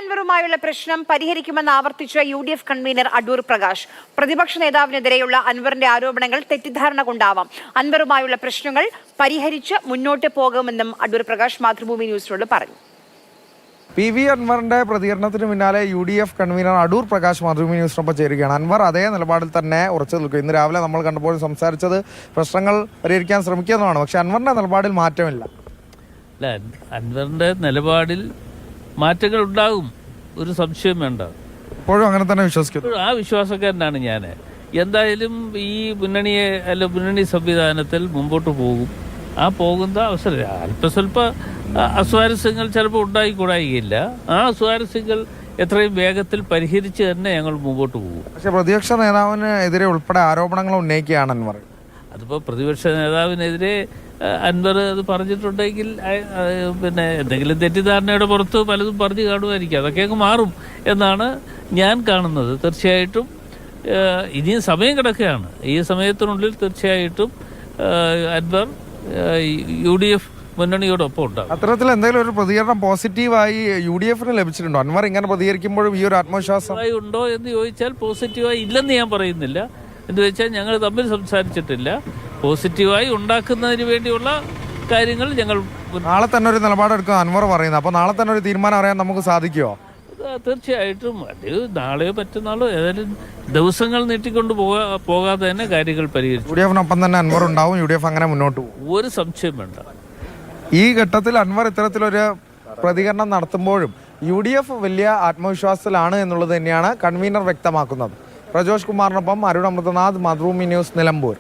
അൻവറുമായുള്ള പ്രശ്നം പരിഹരിക്കുമെന്ന് ആവർത്തിച്ച UDF convener Adoor Prakash. പ്രതിപക്ഷ നേതാവിനെതിരെയുള്ള അൻവറിന്റെ ആരോപണങ്ങൾ തെറ്റിദ്ധാരണ കൊണ്ടാവാം. അൻവറുമായുള്ള പ്രശ്നങ്ങൾ പരിഹരിച്ച് മുന്നോട്ട് പോകുമെന്നും അടൂർ പ്രകാശ് മാതൃഭൂമി ന്യൂസിനോട് പറഞ്ഞു. PV അൻവറിന്റെ പ്രതികരണത്തിന് പിന്നാലെ UDF കൺവീനർ അടൂർ പ്രകാശ് മാതൃഭൂമി ന്യൂസിനൊപ്പം ചേരുകയാണ്. അൻവർ അതേ നിലപാടിൽ തന്നെ ഉറച്ചു നിൽക്കും. ഇന്ന് രാവിലെ നമ്മൾ കണ്ടപ്പോൾ സംസാരിച്ചത് പ്രശ്നങ്ങൾ പരിഹരിക്കാൻ ശ്രമിക്കുന്നതാണ്. പക്ഷെ അൻവറിന്റെ നിലപാടിൽ മാറ്റമില്ല. അൻവറിന്റെ നിലപാടിൽ മാറ്റങ്ങൾ ഉണ്ടാകും, ഒരു സംശയം വേണ്ട. ഇപ്പോഴും അങ്ങനെ തന്നെ വിശ്വസിക്കുന്നു. ആ വിശ്വാസക്കാരനാണ് ഞാൻ. എന്തായാലും ഈ മുന്നണി സംവിധാനത്തിൽ മുമ്പോട്ട് പോകും. ആ പോകുന്ന അവസരം അല്പസ്വല്പ അസ്വാരസ്യങ്ങൾ ചിലപ്പോൾ ഉണ്ടായിക്കൂടായില്ല. ആ അസ്വാരസ്യങ്ങൾ എത്രയും വേഗത്തിൽ പരിഹരിച്ച് തന്നെ ഞങ്ങൾ മുമ്പോട്ട് പോകും. പക്ഷെ പ്രതിപക്ഷ നേതാവിനെതിരെ ഉൾപ്പെടെ ആരോപണങ്ങൾ ഉന്നയിക്കുകയാണ് അൻവർ. അതിപ്പോൾ പ്രതിപക്ഷ നേതാവിനെതിരെ അൻവർ അത് പറഞ്ഞിട്ടുണ്ടെങ്കിൽ പിന്നെ എന്തെങ്കിലും തെറ്റിദ്ധാരണയുടെ പുറത്ത് പലതും പറഞ്ഞു കാണുമായിരിക്കും. അതൊക്കെ അങ്ങ് മാറും എന്നാണ് ഞാൻ കാണുന്നത്. തീർച്ചയായിട്ടും ഇനിയും സമയം കിടക്കുകയാണ്. ഈ സമയത്തിനുള്ളിൽ തീർച്ചയായിട്ടും അൻവർ UDF മുന്നണിയോടൊപ്പം ഉണ്ടാകും. അത്തരത്തിൽ എന്തെങ്കിലും ഒരു പ്രതികരണം പോസിറ്റീവായി UDFന് ലഭിച്ചിട്ടുണ്ടോ? അൻവർ ഇങ്ങനെ പ്രതികരിക്കുമ്പോഴും ഈ ഒരു ആത്മവിശ്വാസം ഉണ്ടോ എന്ന് ചോദിച്ചാൽ പോസിറ്റീവായി ഇല്ലെന്ന് ഞാൻ പറയുന്നില്ല. എന്ന് വെച്ചാൽ ഞങ്ങൾ തമ്മിൽ സംസാരിച്ചിട്ടില്ല. പോസിറ്റീവായി ഉണ്ടാക്കുന്നതിന് വേണ്ടിയുള്ള കാര്യങ്ങൾ ഞങ്ങൾ നാളെ തന്നെ ഒരു നിലപാടെടുക്കും അൻവർ പറയുന്നത്. അപ്പോൾ നാളെ തന്നെ ഒരു തീരുമാനം അറിയാൻ നമുക്ക് സാധിക്കുമോ? തീർച്ചയായിട്ടും അത് നാളെയോ മറ്റന്നാളോ ഏതായാലും ദിവസങ്ങൾ നീട്ടിക്കൊണ്ട് പോകാതെ തന്നെ കാര്യങ്ങൾ പരിഹരിച്ചു. UDFനൊപ്പം തന്നെ അൻവർ ഉണ്ടാവും. UDF അങ്ങനെ മുന്നോട്ട് പോകും, ഒരു സംശയം വേണ്ട. ഈ ഘട്ടത്തിൽ അൻവർ ഇത്തരത്തിലൊരു പ്രതികരണം നടത്തുമ്പോഴും UDF വലിയ ആത്മവിശ്വാസത്തിലാണ് എന്നുള്ളത് തന്നെയാണ് കൺവീനർ വ്യക്തമാക്കുന്നത്. പ്രജോഷ് കുമാറിനൊപ്പം അരുൺ അമൃതനാഥ്, മാതൃഭൂമി ന്യൂസ്, നിലമ്പൂർ.